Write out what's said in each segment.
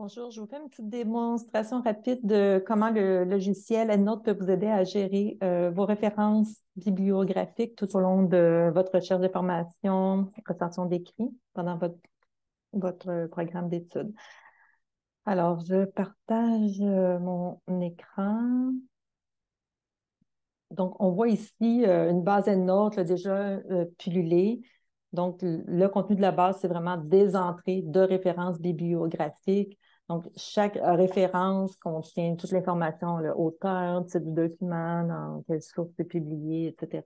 Bonjour, je vous fais une petite démonstration rapide de comment le logiciel EndNote peut vous aider à gérer vos références bibliographiques tout au long de votre recherche d'informations, rétention d'écrit pendant votre programme d'études. Alors, je partage mon écran. Donc, on voit ici une base EndNote là, déjà pullulée. Donc, le contenu de la base, c'est vraiment des entrées de références bibliographiques. Donc, chaque référence contient toute l'information, l'auteur, titre du document, dans quelle source c'est publié, etc.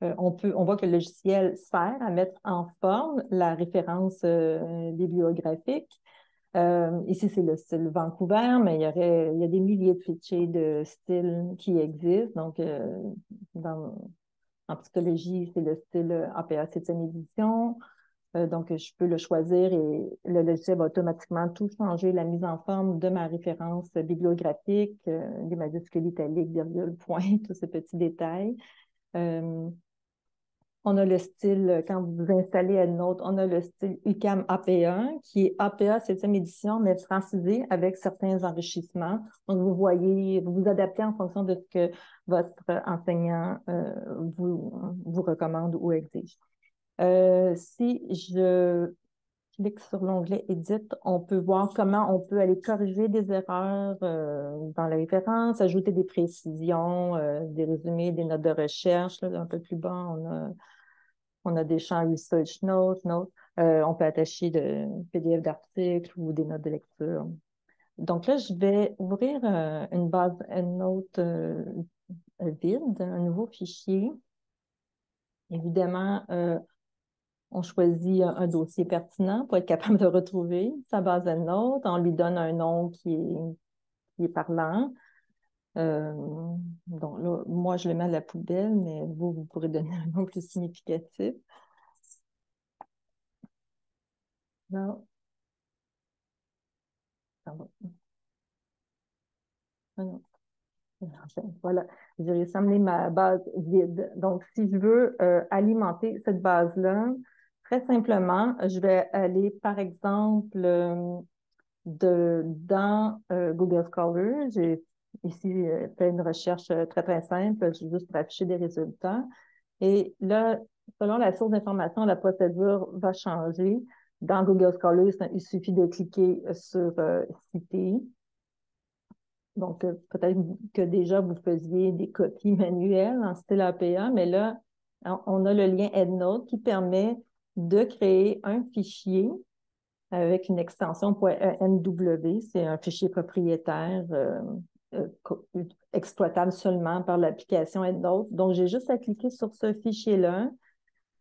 On voit que le logiciel sert à mettre en forme la référence bibliographique. Ici, c'est le style Vancouver, mais il y a des milliers de fichiers de styles qui existent. Donc, en psychologie, c'est le style APA 7e édition. Donc, je peux le choisir et le logiciel va automatiquement tout changer, la mise en forme de ma référence bibliographique, les majuscules italiques, virgule, point, tous ces petits détails. On a le style, quand vous installez EndNote, on a le style UQAM APA, qui est APA 7e édition, mais francisé avec certains enrichissements. Donc, vous voyez, vous vous adaptez en fonction de ce que votre enseignant vous recommande ou exige. Si je clique sur l'onglet Edit, on peut voir comment on peut aller corriger des erreurs dans la référence, ajouter des précisions, des résumés, des notes de recherche. Là, un peu plus bas, on a des champs Research Notes, on peut attacher de PDF d'articles ou des notes de lecture. Donc là, je vais ouvrir une base EndNote vide, un nouveau fichier. Évidemment, on choisit un dossier pertinent pour être capable de retrouver sa base EndNote. On lui donne un nom qui est parlant. Donc là, moi, je le mets à la poubelle, mais vous pourrez donner un nom plus significatif. Là, ça va. Ah non. Voilà, j'ai réussi à amener ma base vide. Donc, si je veux alimenter cette base-là, très simplement, je vais aller, par exemple, dans Google Scholar. J'ai ici fait une recherche très, très simple, juste pour afficher des résultats. Et là, selon la source d'information, la procédure va changer. Dans Google Scholar, il suffit de cliquer sur Citer. Donc, peut-être que déjà, vous faisiez des copies manuelles en style APA, mais là, on a le lien EndNote qui permet de créer un fichier avec une extension .enw. C'est un fichier propriétaire euh, exploitable seulement par l'application EndNote. Donc, j'ai juste à cliquer sur ce fichier-là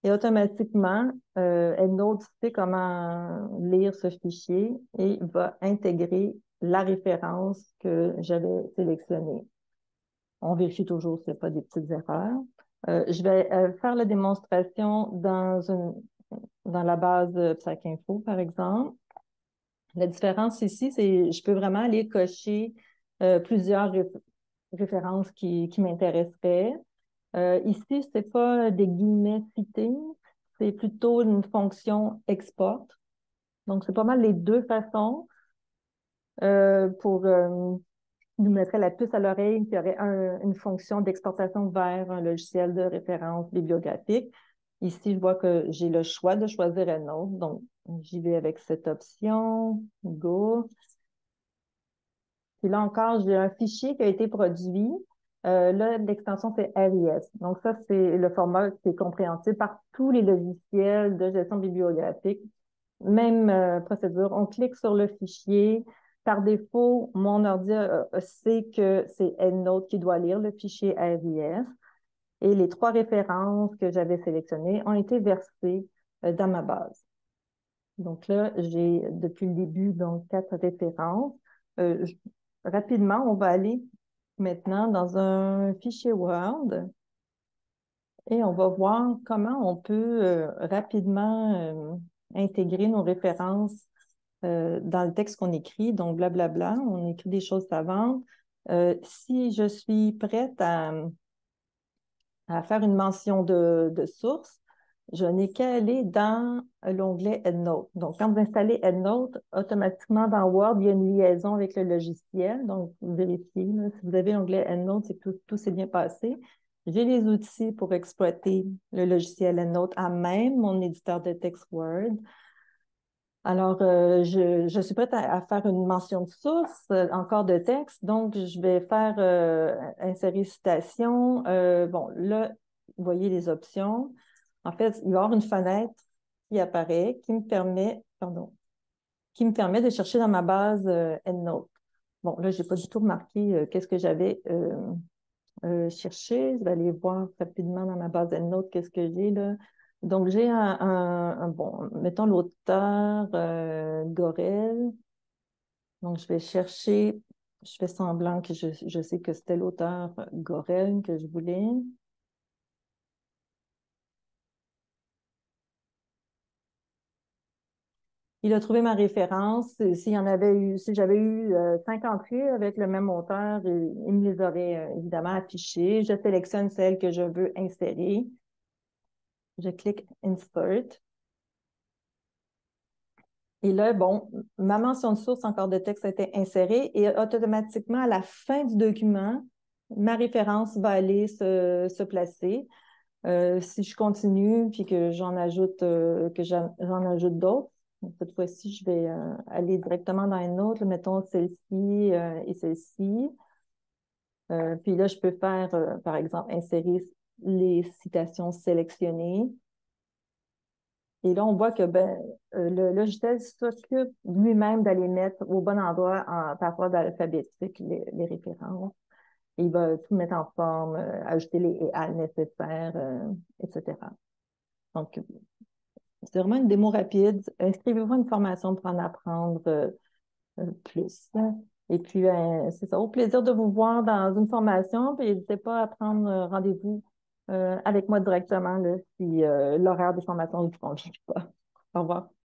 et automatiquement, EndNote sait comment lire ce fichier et va intégrer la référence que j'avais sélectionnée. On vérifie toujours s'il n'y a pas des petites erreurs. Je vais faire la démonstration dans la base PsycInfo, par exemple. La différence ici, c'est que je peux vraiment aller cocher plusieurs références qui m'intéresseraient. Ici, ce n'est pas des guillemets cités, c'est plutôt une fonction export. Donc, c'est pas mal les deux façons pour nous mettrait la puce à l'oreille qu'il y aurait une fonction d'exportation vers un logiciel de référence bibliographique. Ici, je vois que j'ai le choix de choisir un autre. Donc, j'y vais avec cette option. Go. Puis là encore, j'ai un fichier qui a été produit. Là, l'extension, c'est RIS. Donc, ça, c'est le format qui est compréhensible par tous les logiciels de gestion bibliographique. Même procédure. On clique sur le fichier. Par défaut, mon ordi sait que c'est EndNote qui doit lire le fichier RIS. Et les trois références que j'avais sélectionnées ont été versées dans ma base. Donc là, j'ai depuis le début donc 4 références. Euh, Rapidement, on va aller maintenant dans un fichier Word et on va voir comment on peut rapidement intégrer nos références dans le texte qu'on écrit. Donc, blablabla, on écrit des choses savantes. Si je suis prête à faire une mention de source, je n'ai qu'à aller dans l'onglet EndNote. Donc, quand vous installez EndNote, automatiquement dans Word, il y a une liaison avec le logiciel. Donc, vous vérifiez, là, si vous avez l'onglet EndNote, c'est que tout s'est bien passé. J'ai les outils pour exploiter le logiciel EndNote à même mon éditeur de texte Word. Alors, je suis prête à faire une mention de source, encore de texte. Donc, je vais faire insérer citation. Bon, là, vous voyez les options. En fait, il va y avoir une fenêtre qui apparaît qui me permet, pardon, qui me permet de chercher dans ma base EndNote. Bon, là, je n'ai pas du tout remarqué qu'est-ce que j'avais cherché. Je vais aller voir rapidement dans ma base EndNote qu'est-ce que j'ai là. Donc, j'ai bon, mettons l'auteur Gorel. Donc, je vais chercher, je fais semblant que je sais que c'était l'auteur Gorel que je voulais. Il a trouvé ma référence. S'il y en avait eu, si j'avais eu 5 entrées avec le même auteur, il me les aurait évidemment affichées. Je sélectionne celle que je veux insérer. Je clique Insert. Et là, bon, ma mention de source encore de texte a été insérée et automatiquement, à la fin du document, ma référence va aller se placer. Si je continue puis que j'en ajoute d'autres, cette fois-ci, je vais aller directement dans une autre, mettons celle-ci et celle-ci. Puis là, je peux faire, par exemple, insérer les citations sélectionnées. Et là, on voit que le logiciel s'occupe lui-même d'aller mettre au bon endroit par ordre alphabétique les références. Et il va tout mettre en forme, ajouter les EA nécessaires, etc. Donc, c'est vraiment une démo rapide. Inscrivez-vous à une formation pour en apprendre plus. Et puis, c'est ça. Au plaisir de vous voir dans une formation. Puis, n'hésitez pas à prendre rendez-vous avec moi directement là, si l'horaire des formations ne vous convient pas. Au revoir.